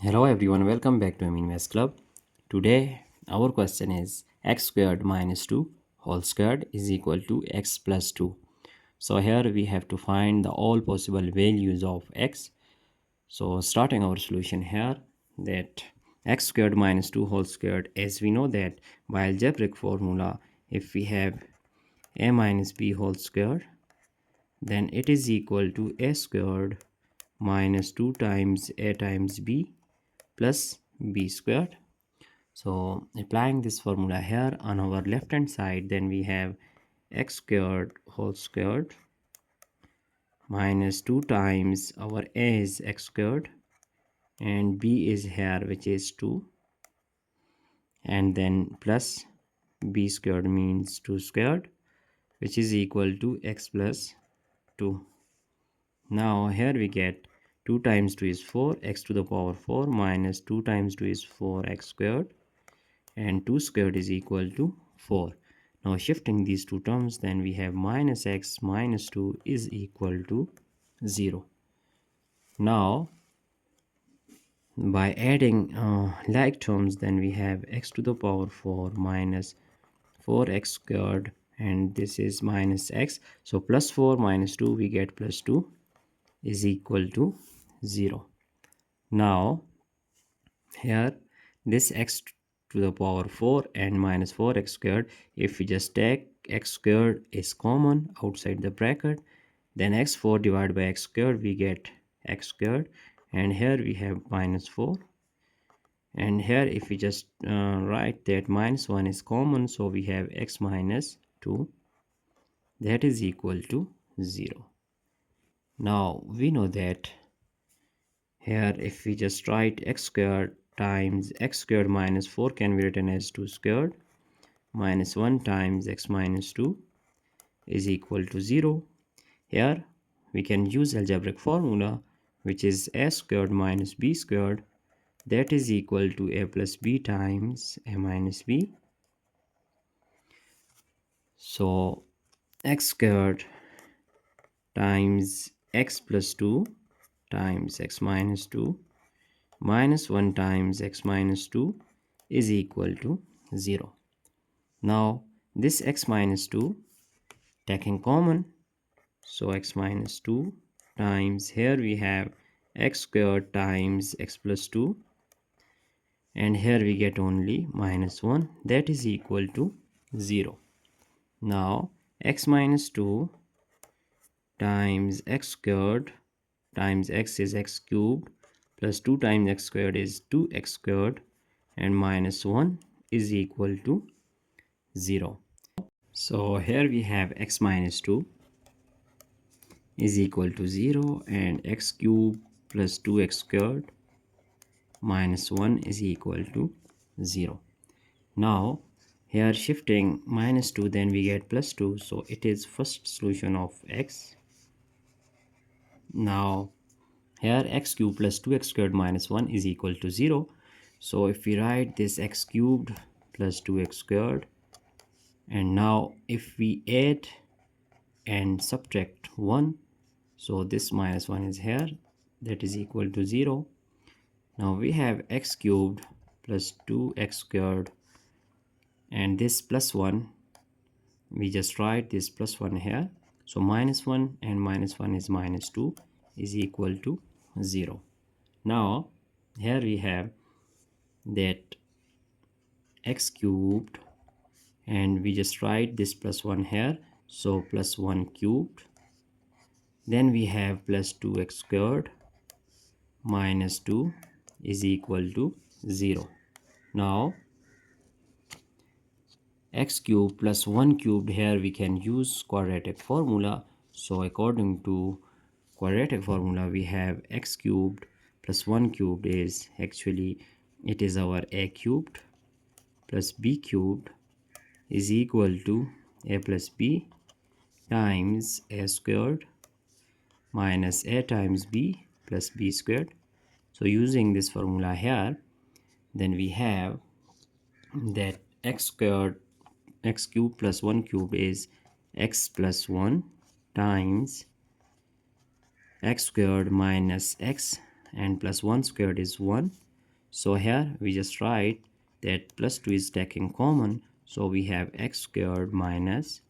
Hello everyone, welcome back to Amin Maths Club. Today our question is x squared minus 2 whole squared is equal to x plus 2. So here we have to find the all possible values of x. So starting our solution here, that x squared minus 2 whole squared, as we know that by algebraic formula, if we have a minus b whole squared, then it is equal to a squared minus 2 times a times b plus b squared. So applying this formula here on our left hand side, then we have x squared whole squared minus 2 times our a is x squared and b is here, which is 2, and then plus b squared means 2 squared, which is equal to x plus 2. Now here we get 2 times 2 is 4, x to the power 4 minus 2 times 2 is 4x squared, and 2 squared is equal to 4. Now shifting these two terms, then we have minus x minus 2 is equal to 0. Now by adding like terms, then we have x to the power 4 minus 4x squared, and this is minus x. So plus 4 minus 2, we get plus 2 is equal to 0. Now here this x to the power 4 and minus 4x squared, if we just take x squared is common outside the bracket, then x4 divided by x squared, we get x squared, and here we have minus 4, and here if we just write that minus 1 is common, so we have x minus 2, that is equal to 0. Now we know that here if we just write x squared times x squared minus 4 can be written as 2 squared minus 1 times x minus 2 is equal to 0. Here we can use algebraic formula, which is a squared minus b squared, that is equal to a plus b times a minus b. So x squared times x plus 2 times x minus 2 minus 1 times x minus 2 is equal to 0. Now this x minus 2 taking common, so x minus 2 times, here we have x squared times x plus 2, and here we get only minus 1, that is equal to 0. Now x minus 2 times x squared times x is x cubed plus 2 times x squared is 2x squared, and minus 1 is equal to 0. So here we have x minus 2 is equal to 0, and x cubed plus 2x squared minus 1 is equal to 0. Now here shifting minus 2, then we get plus 2, so it is first solution of x. Now here x cubed plus 2x squared minus 1 is equal to 0. So if we write this x cubed plus 2x squared, and now if we add and subtract 1, so this minus 1 is here, that is equal to 0. Now we have x cubed plus 2x squared, and this plus 1, we just write this plus 1 here, so minus 1 and minus 1 is minus 2 is equal to 0. Now here we have that x cubed, and we just write this plus 1 here, so plus 1 cubed, then we have plus 2x squared minus 2 is equal to 0. Now x cubed plus 1 cubed, here we can use quadratic formula. So according to quadratic formula, we have x cubed plus 1 cubed is actually, it is our a cubed plus b cubed is equal to a plus b times a squared minus a times b plus b squared. So using this formula here, then we have that x squared x cubed plus 1 cubed is x plus 1 times x squared minus x, and plus 1 squared is 1, So here we just write that plus 2 is taking common, so we have x squared minus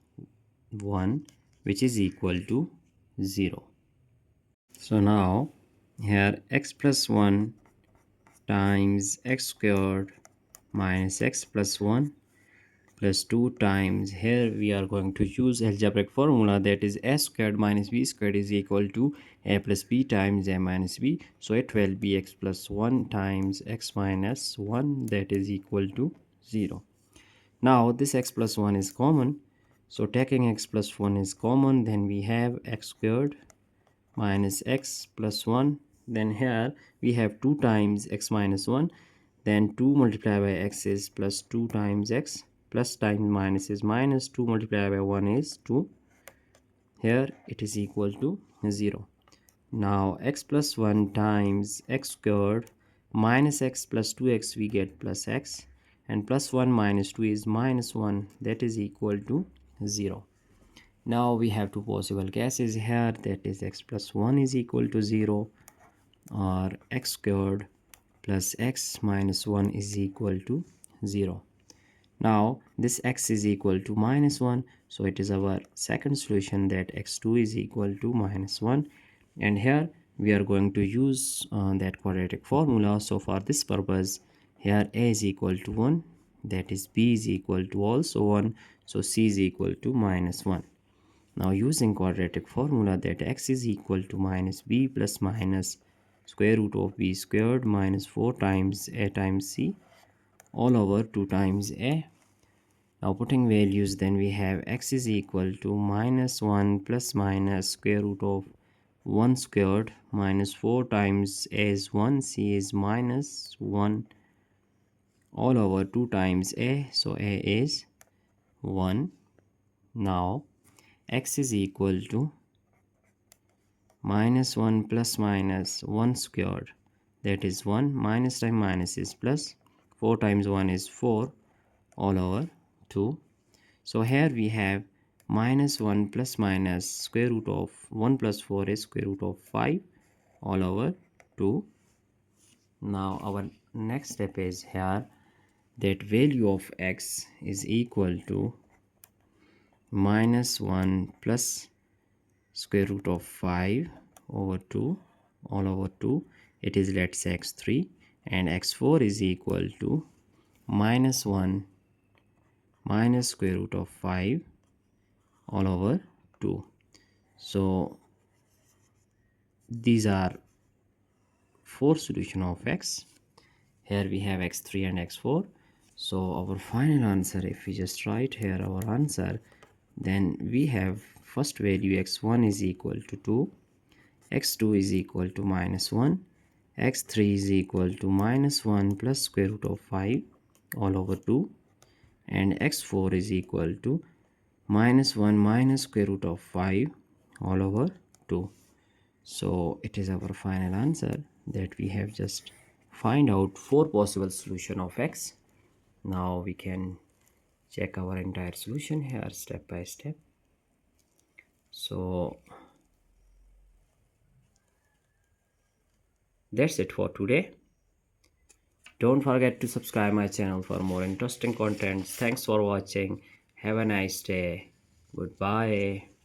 1, which is equal to 0. So now here x plus 1 times x squared minus x plus 1 plus 2 times, here we are going to use algebraic formula, that is a squared minus b squared is equal to a plus b times a minus b. So it will be x plus 1 times x minus 1, that is equal to 0. Now this x plus 1 is common, so taking x plus 1 is common, then we have x squared minus x plus 1. Then here we have 2 times x minus 1, then 2 multiplied by x is plus 2 times x, plus times minus is minus, 2 multiplied by 1 is 2, here it is equal to 0. Now x plus 1 times x squared minus x plus 2x, we get plus x, and plus 1 minus 2 is minus 1, that is equal to 0. Now we have two possible cases here, that is x plus 1 is equal to 0, or x squared plus x minus 1 is equal to 0. Now this x is equal to minus 1, so it is our second solution, that x2 is equal to minus 1. And here we are going to use that quadratic formula. So for this purpose, here a is equal to 1, that is b is equal to also 1, so c is equal to minus 1. Now using quadratic formula, that x is equal to minus b plus minus square root of b squared minus 4 times a times c all over 2 times a. Now putting values, then we have x is equal to minus 1 plus minus square root of 1 squared minus 4 times a is 1, c is minus 1 all over 2 times a, so a is 1. Now x is equal to minus 1 plus minus 1 squared, that is 1, minus times minus is plus, 4 times 1 is 4 all over 2. So here we have minus 1 plus minus square root of 1 plus 4 is square root of 5 all over 2. Now our next step is here, that value of x is equal to minus 1 plus square root of 5 over 2 all over 2, it is, let's say, x3, and x4 is equal to minus 1 minus square root of 5 all over 2. So these are 4 solution of x. Here we have x3 and x4. So our final answer, if we just write here our answer, then we have first value x1 is equal to 2, x2 is equal to minus 1, x3 is equal to minus 1 plus square root of 5 all over 2, and x4 is equal to minus 1 minus square root of 5 all over 2. So it is our final answer, that we have just find out 4 possible solution of x. Now we can check our entire solution here step by step. So that's it for today. Don't forget to subscribe my channel for more interesting contents. Thanks for watching. Have a nice day. Goodbye.